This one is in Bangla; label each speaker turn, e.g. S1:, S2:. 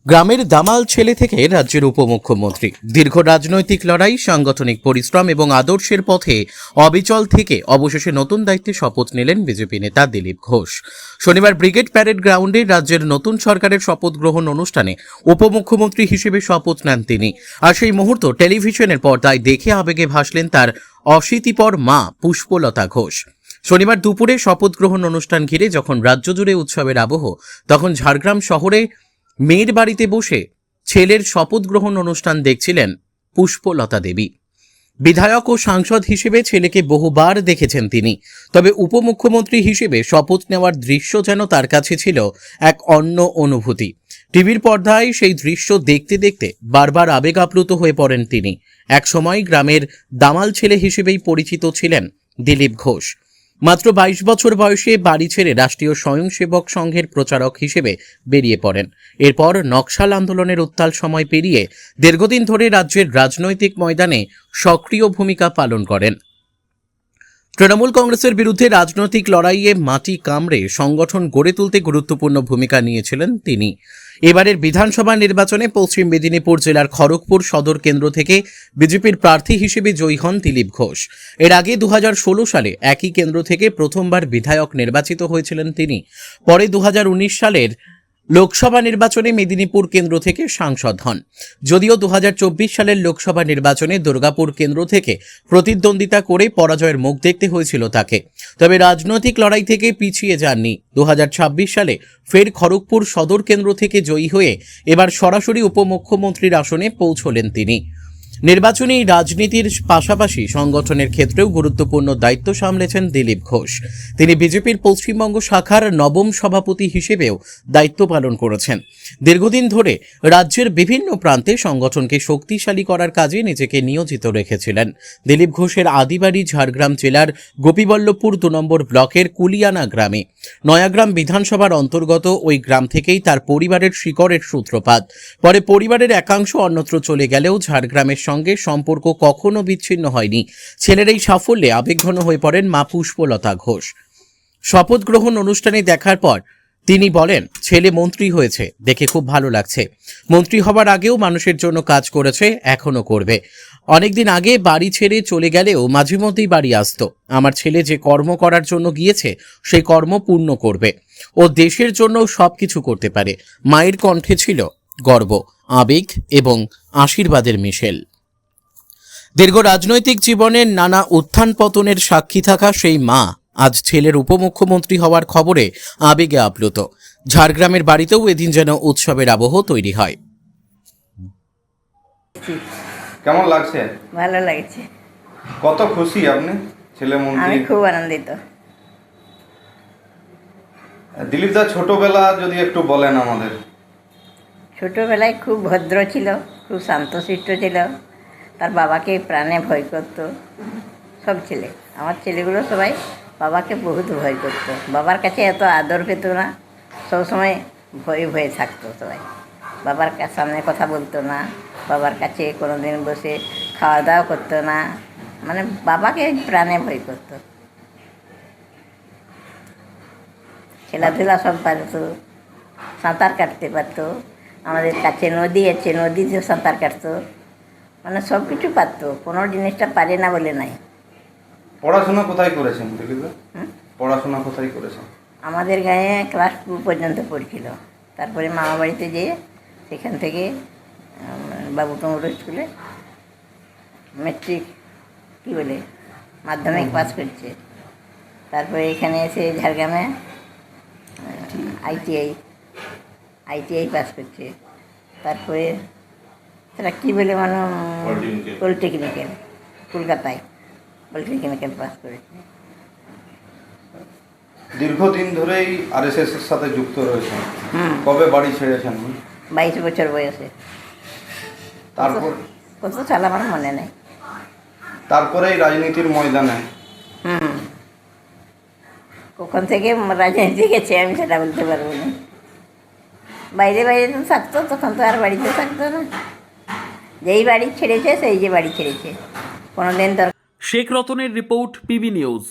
S1: গ্রামের দামাল ছেলে থেকে রাজ্যের উপমুখ্যমন্ত্রী। দীর্ঘ রাজনৈতিক লড়াই, সাংগঠনিক পরিশ্রম এবং আদর্শের পথে অবিচল থেকে অবশেষে নতুন দায়িত্বে শপথ নিলেন বিজেপি নেতা দিলীপ ঘোষ। শনিবার ব্রিগেড প্যারেড গ্রাউন্ডে রাজ্যের নতুন সরকারের শপথ গ্রহণ অনুষ্ঠানে উপমুখ্যমন্ত্রী হিসেবে শপথ নেন তিনি। আর সেই মুহূর্ত টেলিভিশনের পর্দায় দেখে আবেগে ভাসলেন তার অশীতিপর মা পুষ্পলতা ঘোষ। শনিবার দুপুরে শপথ গ্রহণ অনুষ্ঠান ঘিরে যখন রাজ্য জুড়ে উৎসবের আবহ, তখন ঝাড়গ্রাম শহরে মেয়ের বাড়িতে বসে ছেলের শপথ গ্রহণ অনুষ্ঠান দেখছিলেন পুষ্পলতা দেবী। বিধায়ক ও সাংসদ হিসেবে ছেলেকে বহুবার দেখেছেন তিনি, তবে উপমুখ্যমন্ত্রী হিসেবে শপথ নেওয়ার দৃশ্য যেন তার কাছে ছিল এক অন্য অনুভূতি। টিভির পর্দায় সেই দৃশ্য দেখতে দেখতে বারবার আবেগ আপ্লুত হয়ে পড়েন তিনি। একসময় গ্রামের দামাল ছেলে হিসেবেই পরিচিত ছিলেন দিলীপ ঘোষ। মাত্র 22 বছর বয়সে বাড়ি ছেড়ে রাষ্ট্রীয় স্বয়ংসেবক সংঘের প্রচারক হিসেবে বেরিয়ে পড়েন। এরপর নকশাল আন্দোলনের উত্তাল সময় পেরিয়ে দীর্ঘদিন ধরে রাজ্যের রাজনৈতিক ময়দানে সক্রিয় ভূমিকা পালন করেন। তৃণমূল কংগ্রেসের বিরুদ্ধে রাজনৈতিক লড়াইয়ে মাটি কামড়ে সংগঠন গড়ে তুলতে গুরুত্বপূর্ণ ভূমিকা নিয়েছিলেন তিনি। এবারের বিধানসভা নির্বাচনে পশ্চিম মেদিনীপুর জেলার খড়গপুর সদর কেন্দ্র থেকে বিজেপির প্রার্থী হিসেবে জয়ী হন দিলীপ ঘোষ। এর আগে 2016 সালে একই কেন্দ্র থেকে প্রথমবার বিধায়ক নির্বাচিত হয়েছিলেন তিনি। পরে 2019 সালের লোকসভা নির্বাচনে মেদিনীপুর কেন্দ্র থেকে সাংসদ হন। যদিও 2024 সালের লোকসভা নির্বাচনে দুর্গাপুর কেন্দ্র থেকে প্রতিদ্বন্দ্বিতা করে পরাজয়ের মুখ দেখতে হয়েছিল তাকে, তবে রাজনৈতিক লড়াই থেকে পিছিয়ে যাননি। 2026 সালে ফের খড়গপুর সদর কেন্দ্র থেকে জয়ী হয়ে এবার সরাসরি উপমুখ্যমন্ত্রীর আসনে পৌঁছলেন তিনি। নির্বাচনী রাজনীতির পাশাপাশি সংগঠনের ক্ষেত্রেও গুরুত্বপূর্ণ দায়িত্ব সামলেছেন দিলীপ ঘোষ। তিনি বিজেপির পশ্চিমবঙ্গ শাখার নবম সভাপতি হিসেবেও দায়িত্ব পালন করেছেন। দীর্ঘদিন ধরে রাজ্যের বিভিন্ন প্রান্তে সংগঠনকে শক্তিশালী করার কাজে নিজেকে নিয়োজিত রেখেছিলেন। দিলীপ ঘোষের আদিবাড়ি ঝাড়গ্রাম জেলার গোপীবল্লভপুর 2 নম্বর ব্লকের কুলিয়ানা গ্রামে। নয়াগ্রাম বিধানসভার অন্তর্গত ওই গ্রাম থেকেই তার পরিবারের শিকড়ের সূত্রপাত। পরে পরিবারের একাংশ অন্যত্র চলে গেলেও ঝাড়গ্রামের সঙ্গে সম্পর্ক কখনো বিচ্ছিন্ন হয়নি। ছেলের এই সাফল্যে আবেগঘন হয়ে পড়েন মা পুষ্পলতা ঘোষ। শপথ গ্রহণ অনুষ্ঠানে দেখার পর তিনি বলেন, ছেলে মন্ত্রী হয়েছে দেখে খুব ভালো লাগছে। মন্ত্রী হবার আগেও মানুষের জন্য কাজ করেছে, এখনো করবে। অনেকদিন আগে বাড়ি ছেড়ে চলে গেলেও মাঝে মধ্যেই বাড়ি আসতো। আমার ছেলে যে কর্ম করার জন্য গিয়েছে সেই কর্ম পূর্ণ করবে। ও দেশের জন্য সবকিছু করতে পারে। মায়ের কণ্ঠে ছিল গর্ব, আবেগ এবং আশীর্বাদের মিশেল। দীর্ঘ রাজনৈতিক জীবনের নানা উত্থান পতনের সাক্ষী থাকা সেই মা আজ ছেলের উপমুখ্যমন্ত্রী হওয়ার খবরে আবেগে আপ্লুত। ঝাড়গ্রামের বাড়িতেও এদিন যেন উৎসবের আবহ তৈরি হয়।
S2: কেমন লাগছে?
S3: ভালো লাগছে।
S2: কত খুশি আপনি ছেলে মন্ত্রী?
S3: আমি খুব আনন্দিত।
S2: দিলীপ দা, ছোটবেলা যদি একটু বলেন আমাদের।
S3: ছোটোবেলায় খুব ভদ্র ছিল, খুব শান্তশিষ্ট ছিল। তার বাবাকে প্রাণে ভয় করতো। সব ছেলে, আমার ছেলেগুলো সবাই বাবাকে বহুত ভয় করতো। বাবার কাছে এত আদর পেত না, সবসময় ভয়ে ভয়ে থাকতো সবাই। বাবার সামনে কথা বলতো না, বাবার কাছে কোনো দিন বসে খাওয়া দাওয়া করতো না, মানে বাবাকে প্রাণে ভয় করতো। খেলাধুলা সব পারতো, সাঁতার কাটতে পারতো। আমাদের কাছে নদী আছে, নদীতে সাঁতার কাটতো, মানে সব কিছু পারতো। কোনো জিনিসটা পারে না বলে নাই।
S2: পড়াশোনা কোথায় করেছেন দিলীপ দা? পড়াশোনা কোথায় করেছেন?
S3: আমাদের গাঁয়ে ক্লাস 2 পর্যন্ত পড়ছিল। তারপরে মামা বাড়িতে যেয়ে সেখান থেকে বাবুটুঙ্গুর স্কুলে মেট্রিক মাধ্যমিক পাস করছে। তারপরে এখানে এসে ঝাড়গ্রামে আইটিআই পাস করছে। তারপরে সেটা পলিটেকনিক্যাল, কলকাতায় পলিটেকনিক্যাল পাস করেছে।
S2: দীর্ঘদিন ধরেই আরএসএস এর সাথে যুক্ত রয়েছেন। কবে বাড়ি ছেড়েছেন?
S3: 22 বছর বয়সে।
S2: তারপর
S3: কত সাল আমার মনে নেই।
S2: তারপরেই রাজনীতির ময়দানে।
S3: কখন থেকে রাজনীতি গেছে আমি সেটা বলতে পারবো না। বাইরে তো থাকতো, তখন তো আর বাড়িতে থাকতো না। যেই বাড়ি ছেড়েছে সেই যে বাড়ি ছেড়েছে, কোনোদিন
S4: শেখ রতনের রিপোর্ট, পিবি নিউজ।